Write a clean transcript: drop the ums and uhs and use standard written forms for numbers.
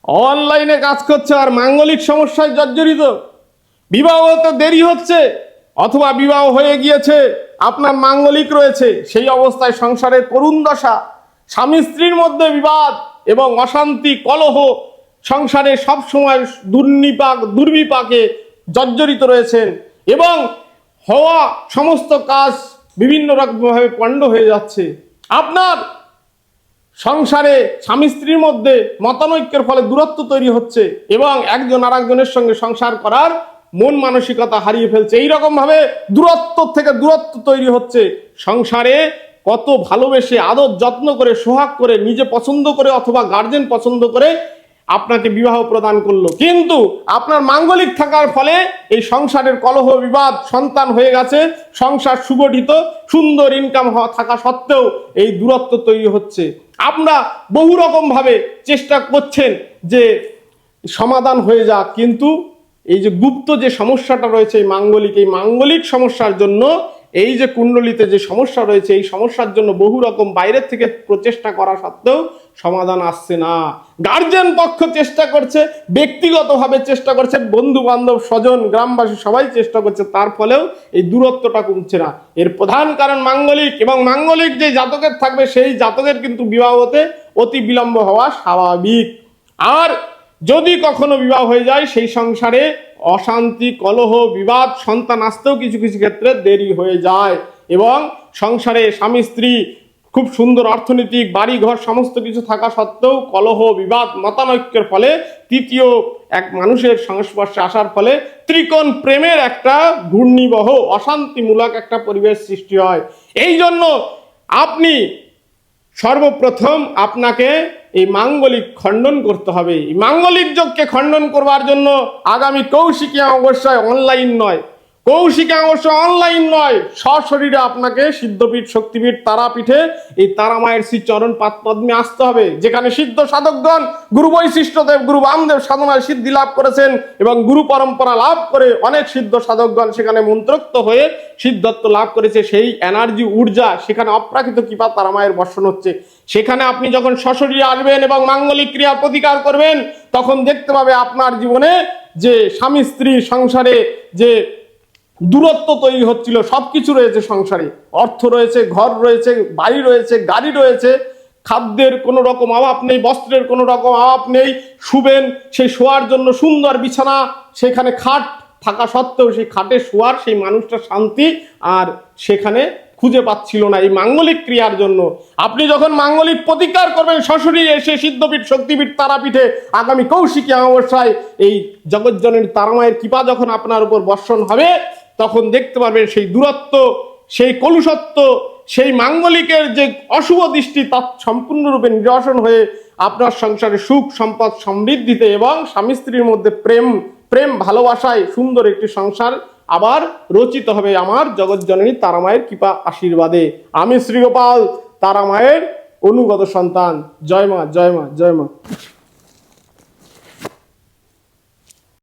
অনলাইনে কাজ করছে আর মাঙ্গলিক সমস্যায় জর্জরিত, বিবাহ হতে দেরি হচ্ছে অথবা বিবাহ হয়ে গিয়েছে, আপনার মাঙ্গলিক রয়েছে, সেই অবস্থায় সংসারের করুণ দশা, স্বামী স্ত্রীর মধ্যে বিবাদ এবং অশান্তি কলহ, সংসারে সবসময় দুর্বিপাকে জর্জরিত রয়েছেন এবং হওয়া সমস্ত কাজ বিভিন্ন রকমভাবে পণ্ড হয়ে যাচ্ছে। আপনার সংসারে স্বামী স্ত্রীর মধ্যে মতানৈক্যের ফলে দূরত্ব তৈরি হচ্ছে এবং একজন আরেকজনের সঙ্গে সংসার করার মন মানসিকতা হারিয়ে ফেলছে। এইরকম ভাবে দূরত্ব থেকে দূরত্ব তৈরি হচ্ছে। সংসারে কত ভালোবেসে আদর যত্ন করে সোহাগ করে নিজে পছন্দ করে অথবা গার্জেন পছন্দ করে আপনাকে বিবাহ প্রদান করলো, কিন্তু আপনার মাঙ্গলিক থাকার ফলে এই সংসারের কলহ বিবাদ, সন্তান হয়ে গেছে, সংসার সুগঠিত সুন্দর ইনকাম থাকা সত্ত্বেও এই দূরত্ব তৈরি হচ্ছে। আমরা বহু রকম ভাবে চেষ্টা করছেন যে সমাধান হয়ে যাক, কিন্তু এই যে গুপ্ত যে সমস্যাটা রয়েছে এই মাঙ্গলিক সমস্যার জন্য, এই যে কুণ্ডলিতে যে সমস্যা রয়েছে এই সমস্যার জন্য বহু রকম বাইরের থেকে প্রচেষ্টা করা সত্ত্বেও সমাধান আসছে না। গার্জিয়ান পক্ষ চেষ্টা করছে, ব্যক্তিগতভাবে চেষ্টা করছে, বন্ধু বান্ধব স্বজন গ্রামবাসী সবাই চেষ্টা করছে, তার ফলেও এই দূরত্বটা কমছে না। এর প্রধান কারণ মাঙ্গলিক, এবং মাঙ্গলিক যে জাতকের থাকবে সেই জাতকের কিন্তু বিবাহ হতে অতি বিলম্ব হওয়া স্বাভাবিক। আর যদি কখনো বিবাহ হয়ে যায় সেই সংসারে অশান্তি কলহ বিবাদ, সন্তান আসতেও কিছু কিছু ক্ষেত্রে দেরি হয়ে যায় এবং সংসারে স্বামী স্ত্রী খুব সুন্দর অর্থনৈতিক বাড়ি ঘর সমস্ত কিছু থাকা সত্ত্বেও কলহ বিবাদ মতানৈক্যের ফলে তৃতীয় এক মানুষের সংস্পর্শে আসার ফলে ত্রিকোণ প্রেমের একটা ঘূর্ণিবহ অশান্তিমূলক একটা পরিবেশ সৃষ্টি হয়। এই জন্য আপনি সর্বপ্রথম আপনাকে এই মাঙ্গলিক খণ্ডন করতে হবে। এই মাঙ্গলিক যোগকে খণ্ডন করবার জন্য আগামী কৌশিকী অমাবস্যায় অনলাইন নয়, সশরীরে আপনাকে সিদ্ধপীঠ শক্তিপীঠ তারাপীঠে এই তারামায়ের শ্রী চরণ পদ্মে আসতে হবে, যেখানে সিদ্ধ সাধকগণ গুরু বৈশিষ্ট্যদেব গুরু বামদেব সাধনায় সিদ্ধি লাভ করেছেন এবং গুরু পরম্পরা লাভ করে অনেক সিদ্ধ সাধকগণ সেখানে মন্ত্রোক্ত হয়ে সিদ্ধত্ব লাভ করেছে। সেই এনার্জি ঊর্জা সেখানে অপ্রাকৃত কৃপা তারামায়ের বর্ষণ হচ্ছে। সেখানে আপনি যখন সশরীরে আসবেন এবং মাঙ্গলিক ক্রিয়া প্রতিকার করবেন, তখন দেখতে পাবে আপনার জীবনে যে স্বামী স্ত্রী সংসারে যে দূরত্ব তৈরি হচ্ছিল, সবকিছু রয়েছে সংসারে, অর্থ রয়েছে, ঘর রয়েছে, বাড়ি রয়েছে, গাড়ি রয়েছে, খাদ্যের কোনো রকম অভাব নেই, বস্ত্রের কোনো রকম অভাব নেই, শুবেন সেই শোয়ার জন্য সুন্দর বিছানা, সেখানে খাট থাকা সত্ত্বেও সেই খাটে শোয়ার সেই মানুষটা শান্তি আর সেখানে খুঁজে পাচ্ছিল না। এই মাঙ্গলিক ক্রিয়ার জন্য আপনি যখন মাঙ্গলিক প্রতিকার করবেন সশরীরে এসে সিদ্ধপীঠ শক্তিপীঠ তারাপীঠে আগামী কৌশিকী অমাবস্যায় এই জগজ্জননী তারামায়ের কৃপা যখন আপনার উপর বর্ষণ হবে, তখন দেখতে পারবেন সেই দূরত্ব, সেই কলুষত্ব, সেই মাঙ্গলিকের যে অশুভ দৃষ্টি তা সম্পূর্ণরূপে নিরসন হয়ে আপনার সংসারে সুখ সম্পদ সমৃদ্ধিতে এবং স্বামী স্ত্রীর মধ্যে প্রেম ভালোবাসায় সুন্দর একটি সংসার আবার রচিত হবে আমার জগজ্জননী তারামায়ের কৃপা আশীর্বাদে। আমি শ্রীগোপাল তারামায়ের অনুগত সন্তান। জয় মা, জয় মা, জয় মা।